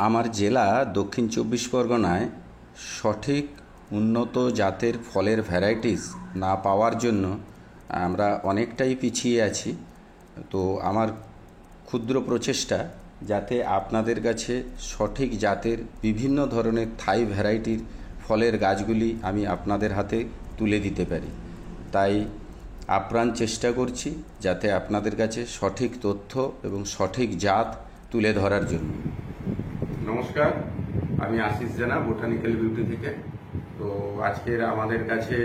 আমার জেলা দক্ষিণ চব্বিশ পরগনায় সঠিক উন্নত জাতের ফলের ভ্যারাইটিস না পাওয়ার জন্য আমরা অনেকটাই পিছিয়ে আছি। তো আমার ক্ষুদ্র প্রচেষ্টা যাতে আপনাদের কাছে সঠিক জাতের বিভিন্ন ধরনের থাই ভ্যারাইটির ফলের গাছগুলি আমি আপনাদের হাতে তুলে দিতে পারি, তাই আপ্রাণ চেষ্টা করছি যাতে আপনাদের কাছে সঠিক তথ্য এবং সঠিক জাত তুলে ধরার জন্য। নমস্কার, আমি আশিস জানা বোটানিক্যাল বিউটি থেকে। তো আজকের আমাদের কাছে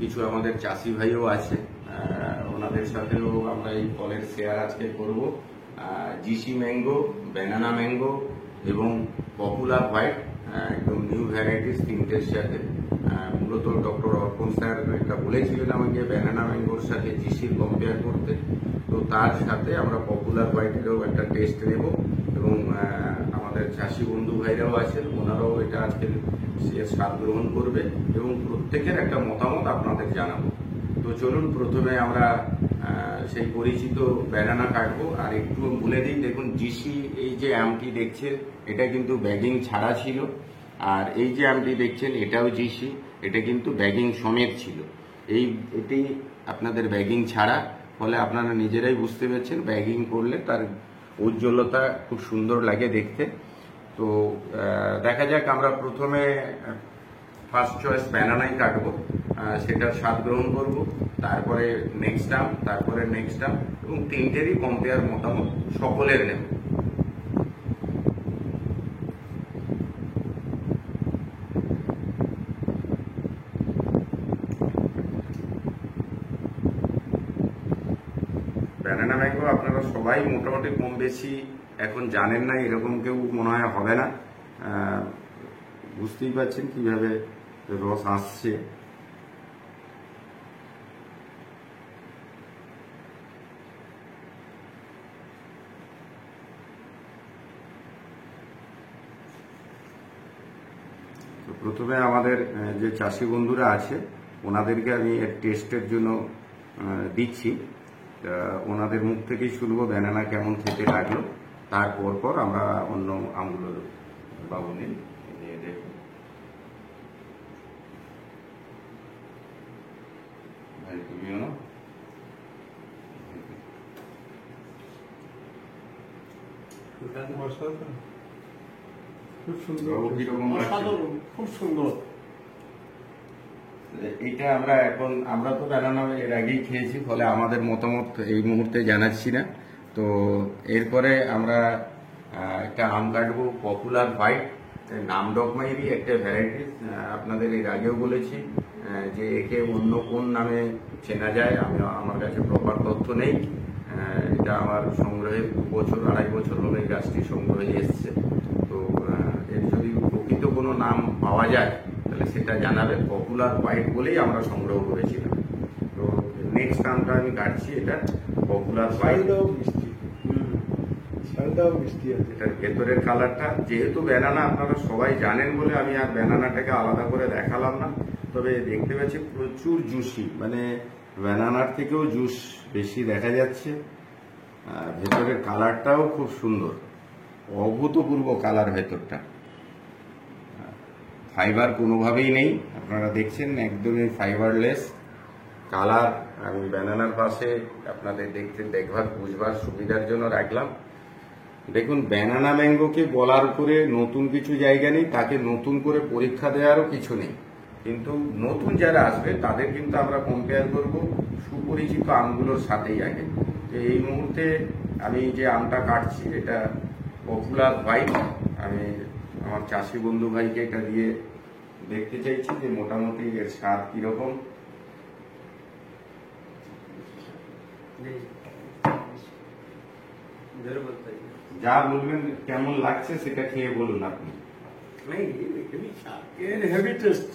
কিছু আমাদের চাষি ভাইও আছে, ওনাদের সাথেও আমরা এই ফলের শেয়ার আজকে করব। জিসি ম্যাঙ্গো, ব্যানানা ম্যাঙ্গো এবং পপুলার হোয়াইট, একদম নিউ ভ্যারাইটিস তিনটের সাথে। মূলত ডক্টর অর্পণ স্যার এটা বলেছিলেন আমাকে ব্যানানা ম্যাঙ্গোর সাথে জিসির কম্পেয়ার করতে, তো তার সাথে আমরা পপুলার হোয়াইটেরও একটা টেস্ট নেব এবং আমাদের চাষি বন্ধু ভাইরাও আছেন, ওনারাও এটা আজকে স্বাদ গ্রহণ করবে এবং প্রত্যেকের একটা মতামত আপনাদের জানাবো। তো চলুন প্রথমে আমরা সেই পরিচিত ব্যানানা কাটবো। আর একটু বলে দিই, দেখুন জিসি এই যে আমটি দেখছেন এটা কিন্তু ব্যাগিং ছাড়া ছিল, আর এই যে আমটি দেখছেন এটাও জিসি, এটা কিন্তু ব্যাগিং সমেত ছিল। এটি আপনাদের ব্যাগিং ছাড়া, ফলে আপনারা নিজেরাই বুঝতে পারছেন ব্যাগিং করলে তার উজ্জ্বলতা খুব সুন্দর লাগে দেখতে। তো দেখা যাক, আমরা প্রথমে ফার্স্ট চয়েস ব্যানানাই কাটবো, সেটার স্বাদ গ্রহণ করব, তারপরে নেক্সট আম, তারপরে নেক্সট আম এবং তিনটেরই কম্পেয়ার মতামত সকলের নেব। ব্যানানা ম্যাঙ্গো আপনারা সবাই মোটামুটি কম বেশি এখন জানেন না, এরকম কেউ মনে হয় হবে না। বুঝতেই পারছেন কিভাবে রস আসছে। প্রথমে আমাদের যে চাষি বন্ধুরা আছে ওনাদেরকে আমি এর টেস্টের জন্য দিচ্ছি, ওনাদের মুখ থেকেই শুনবো ব্যানানা কেমন খেতে লাগলো, তারপর আমরা অন্য আমগুলো পাবো। নিন, দেখুন ভাই, তুমিও না খুব সুন্দর, খুব সুন্দর। এটা আমরা তো ব্যানানা এর আগেই খেয়েছি, ফলে আমাদের মতামত এই মুহূর্তে জানাচ্ছি না। তো এরপরে আমরা একটা আম কাটবো, পপুলার হোয়াইট, নামডকমাইরই একটা ভ্যারাইটিস। আপনাদের এর আগেও বলেছি যে একে অন্য কোন নামে চেনা যায়, আমার কাছে প্রপার তথ্য নেই। এটা আমার সংগ্রহে 2 বছর 2.5 বছর হলো এই গাছটি সংগ্রহে এসছে। তো এর যদি প্রকৃত কোনো নাম পাওয়া যায় তাহলে সেটা জানাবেন। পপুলার হোয়াইট বলেই আমরা সংগ্রহ করেছিলাম। তো নেক্সট নামটা আমি কাটছি, এটা পপুলার হোয়াইট। এটার ভেতরের কালারটা, যেহেতু ব্যানানা আপনারা সবাই জানেন বলে আমি আর ব্যানানাটাকে আলাদা করে দেখালাম না, তবে দেখতে পাচ্ছি প্রচুর জুসি, মানে ব্যানানার থেকেও জুস বেশি দেখা যাচ্ছে। ভেতরের কালারটাও খুব সুন্দর, অভূতপূর্ব কালার ভেতরটা। ফাইবার কোনোভাবেই নেই, আপনারা দেখছেন একদমই ফাইবারলেস কালার। আমি ব্যানানার পাশে আপনাদের বুঝবার সুবিধার জন্য রাখলাম। দেখুন, ব্যানানা ম্যাঙ্গোকে বলার উপরে নতুন কিছু জায়গা নেই, তাকে নতুন করে পরীক্ষা দেওয়ারও কিছু নেই, কিন্তু নতুন যারা আসবে তাদের কিন্তু আমরা কম্পেয়ার করব সুপরিচিত আমগুলোর সাথেই আগে। তো এই মুহূর্তে আমি যে আমটা কাটছি এটা পপুলার হোয়াইট। আমি আমার চাষি বন্ধু ভাইকে এটা দিয়ে দেখতে চাইছি যে মোটামুটি এর স্বাদ কিরকম। যা বলবেন কেমন লাগছে সেটা খেয়ে বলুন আপনি। হেভি টেস্ট,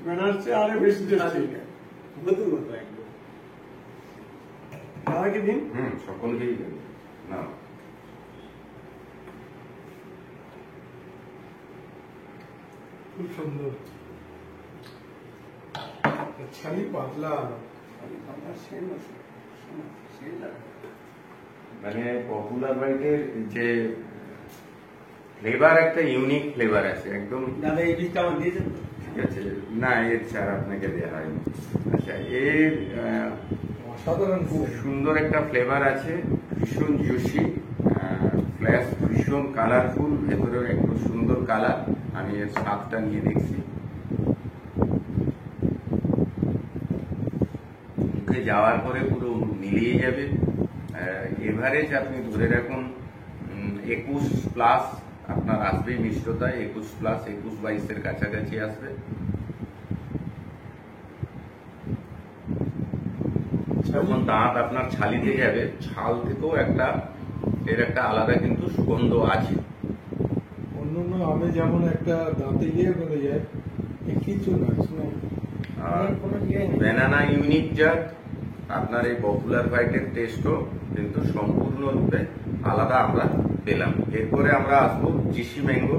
ব্যানার চেয়ে আরো বেশি টেস্টি। দিন সকলকেই না, খুব সুন্দর, ছাড়ি পাতলা, মানে পপুলার হোয়াইটের যে ফ্লেভার একটা ইউনিক ফ্লেভার আছে একদম। দাদা এই বীজটা আমার দিয়েছেন তো? ঠিক আছে, না এর ছাড়া আপনাকে দেওয়া হয়নি। আচ্ছা, এর অসাধারণ খুব সুন্দর একটা ফ্লেভার আছে, ভীষণ জুসি, ফ্ল্যাশ, ভীষণ কালারফুল, ভেতরেও একটু সুন্দর কালার। আমি এর স্বাদটা নিয়ে দেখছি, মুখে যাওয়ার পরে পুরো মিলিয়ে যাবে। এভারেজ আপনি ধরে রাখুন 21+ আপনার আসবে মিষ্টতা, 21+, 21-22-এর কাছাকাছি আসবে। যখন দাঁত আপনার ছালিতে যাবে, ছাল থেকেও এর একটা আলাদা কিন্তু সুগন্ধ আছে। অন্যান্য আমে যেমন একটা দাঁতে গিয়ে বেড়ে যায়, এ কিছু না, আর কোনো ইয়ে নেই। ব্যানানা ইউনিক জাত, আপনার এই পপুলার হোয়াইটের টেস্টও কিন্তু সম্পূর্ণরূপে আলাদা আমরা পেলাম। এরপরে আমরা আসবো জিসি ম্যাঙ্গো,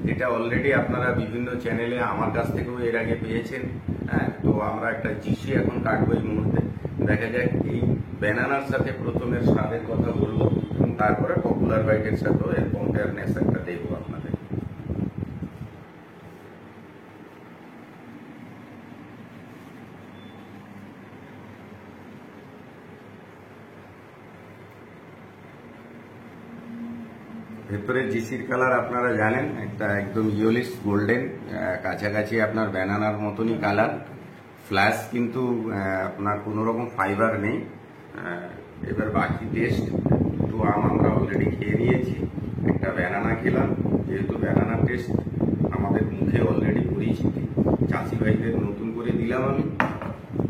যেটা অলরেডি আপনারা বিভিন্ন চ্যানেলে আমার কাছ থেকেও এর আগে পেয়েছেন। হ্যাঁ, তো আমরা একটা জিসি এখন কাটবো এই মুহূর্তে। দেখা যাক এই ব্যানানার সাথে প্রথমের স্বাদের কথা বলবো, এবং তারপরে পপুলার হোয়াইটের সাথেও এর কম্পেয়ারনেস একটা দেখবো আপনাদের। ভেতরের জিসির কালার আপনারা জানেন, একটা একদম ইয়েলিশ গোল্ডেন, কাছাকাছি আপনার ব্যানানার মতনই কালার। ফ্ল্যাশ কিন্তু আপনার কোনো রকম ফাইবার নেই। এবার বাকি টেস্ট, দুটো আম আমরা অলরেডি খেয়ে নিয়েছি, একটা ব্যানানা খেলাম। যেহেতু ব্যানানার টেস্ট আমাদের মুখে অলরেডি পরিচিতি, চাষি ভাইদের নতুন করে দিলাম আমি।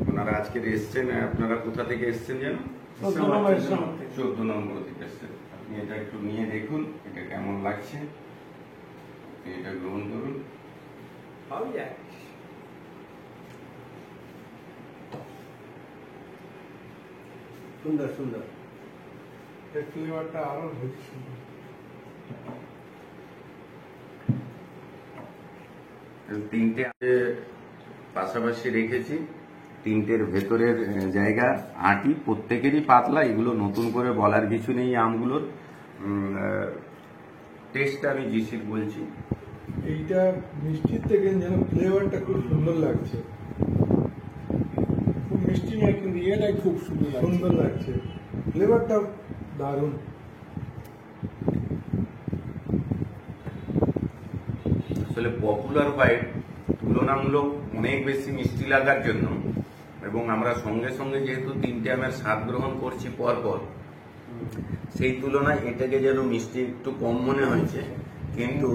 ওনারা আজকে এসছেন, আপনারা কোথা থেকে এসছেন যেন? 14 নম্বর থেকে এসছেন। আপনি এটা একটু নিয়ে দেখুন, এটা কেমন লাগছে, আপনি এটা গ্রহণ করুন। পাওয়া যায়। সুন্দর সুন্দর। এর ফ্লেভারটা আরো বেশি সুন্দর। তিনটে পাশাপাশি রেখেছি, তিনটের ভেতরের জায়গা আঁটি প্রত্যেকেরই পাতলা, এগুলো নতুন করে বলার কিছু নেই। আমগুলোর টেস্টটা আমি জিসির বলছি। এইটা মিষ্টির থেকে যেন ফ্লেভারটা খুব সুন্দর লাগছে, খুব মিষ্টি নয় কিন্তু ইয়েটাই খুব সুন্দর লাগছে, ফ্লেভারটা দারুণ। আসলে পপুলার হোয়াইট তুলনামূলক অনেক বেশি মিষ্টি লাগার জন্য, এবং আমরা সঙ্গে সঙ্গে যেহেতু তিনটে আমের স্বাদ গ্রহণ করছি পরপর, সেই তুলনায় এটাকে যেন মিষ্টি একটু কম মনে হয়েছে। কিন্তু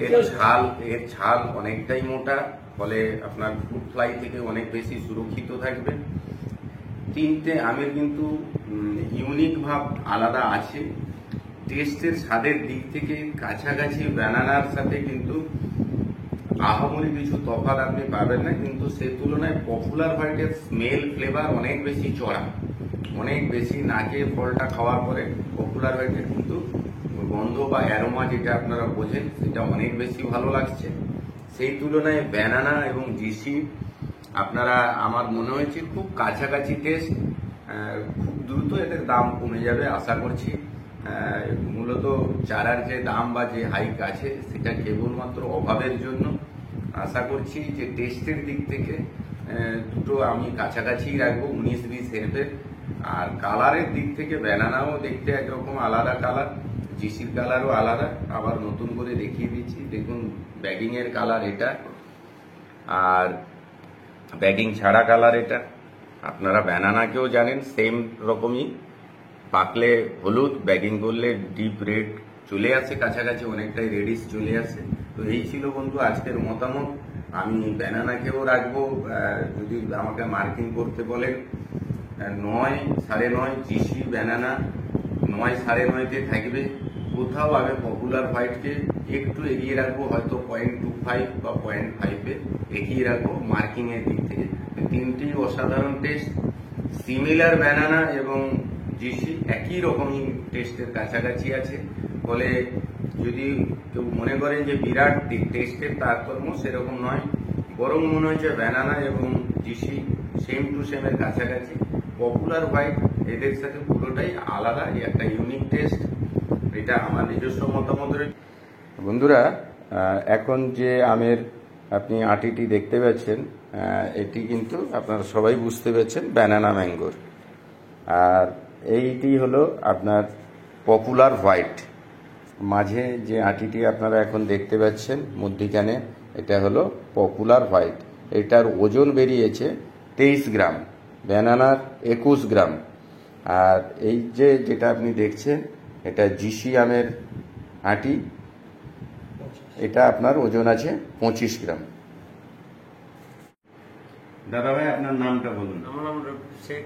এর ছাল অনেকটাই মোটা, ফলে আপনার ফ্রুট ফ্লাই থেকে অনেক বেশি সুরক্ষিত থাকবে। তিনটে আমের কিন্তু ইউনিক ভাব আলাদা আছে। টেস্টের স্বাদের দিক থেকে কাছাকাছি ব্যানানার সাথে কিন্তু আহামরি কিছু তফাৎ আপনি পাবেন না, কিন্তু সে তুলনায় পপুলার হোয়াইটের স্মেল ফ্লেভার অনেক বেশি চড়া, অনেক বেশি। নাকে ফলটা খাওয়ার পরে পপুলার হোয়াইটের কিন্তু গন্ধ বা অ্যারোমা যেটা আপনারা বোঝেন, সেটা অনেক বেশি ভালো লাগছে। সেই তুলনায় ব্যানানা এবং জিসি আপনারা, আমার মনে হয়েছে খুব কাছাকাছি টেস্ট। খুব দ্রুত এদের দাম কমে যাবে আশা করছি। মূলত চারার যে দাম বা যে হাইক আছে, সেটা কেবলমাত্র অভাবের জন্য। আশা করছি যে টেস্টের দিক থেকে দুটো আমি কাছাকাছি রাখবো, 19-20 হেরফের। আর কালারের দিক থেকে ব্যানানাও দেখতে একরকম আলাদা কালার, জিসির কালারও আলাদা। আবার নতুন করে দেখিয়ে দিচ্ছি, দেখুন ব্যাগিং এর কালার এটা, আর ব্যাগিং ছাড়া কালার এটা। আপনারা ব্যানানাকেও জানেন সেম রকমই, পাকলে হলুদ, ব্যাগিং করলে ডিপ রেড চলে আসে, কাছাকাছি অনেকটাই রেডিশ চলে আসে। তো এই ছিল বন্ধু আজকের মতামত। আমি ব্যানানাকেও রাখবো, যদি আমাকে মার্কিং করতে বলেন, 9, 9.5 জিসি ব্যানানা 9, 9.5-তে থাকবে। কোথাও আমি পপুলার হোয়াইটকে একটু এগিয়ে রাখবো, হয়তো 0.25 বা 0.5-এ এগিয়ে রাখবো মার্কিং এর দিক থেকে। তিনটি অসাধারণ টেস্ট, সিমিলার ব্যানানা এবং জিসি একই রকমই টেস্টের কাছাকাছি আছে। ফলে যদি কেউ মনে করেন যে বিরাট টেস্টের তারতম্য, সেরকম নয়, বরং মনে হচ্ছে ব্যানানা এবং জিসি সেম টু সেমের কাছাকাছি। পপুলার হোয়াইট এদের সাথে পুরোটাই আলাদা, একটা ইউনিক টেস্ট। এটা আমার নিজস্ব মতামত। বন্ধুরা, এখন যে আমের আপনি আটিটি দেখতে পাচ্ছেন, এটি কিন্তু আপনারা সবাই বুঝতে পেরেছেন ব্যানানা ম্যাঙ্গোর। আর এইটি হলো আপনার পপুলার হোয়াইট। মাঝে যে আটিটি আপনারা এখন দেখতে পাচ্ছেন মধ্যিখানে, এটা হলো পপুলার হোয়াইট। এটার ওজন বেরিয়েছে 23 গ্রাম, ব্যানানার 21 গ্রাম। আর এই যে যেটা আপনি দেখছেন, এটা জিসি আমের আটি, এটা আপনার ওজন আছে 25 গ্রাম। দাদা ভাই, আপনার নামটা বলুন। আমার নাম রফিক শেখ,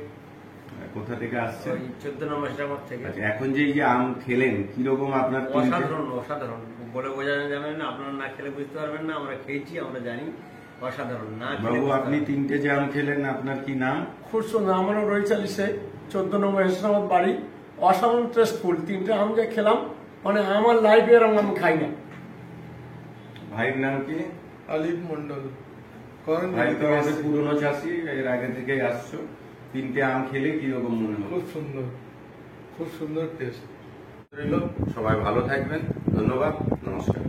কোথা থেকে আসছেন? 14 নম্বর স্টাফ থেকে। আচ্ছা, এখন যে এই যে আম খেলেন, কিরকম আপনার অসাধারণ অসাধারণ, বলে বোঝানো যাবে না, আপনারা না খেলে বুঝতে পারবেন না। আমরা খেয়েছি, আমরা জানি অসাধারণ। না খেলে বাবু, বুঝতে আপনি পারবেন না। 3টে যে আম খেলেন, আপনার কি নাম? খুব সুন্দর। আমারও রয়েছে 14 নম্বর হেসনাবাদ বাড়ি। অসাধারণ টেস্টফুল। 3টে আম যে খেলাম, মানে আমার লাইফে এরকম আমি খাই না। ভাইয়ের নাম কি? আলিফ মন্ডল। ভাই তো আমাদের পুরনো চাষি, এর আগে থেকেই আসছো। 3টে আম খেলে কিরকম মনে হলো? খুব সুন্দর, খুব সুন্দর টেস্ট। সবাই ভালো থাকবেন, ধন্যবাদ, নমস্কার।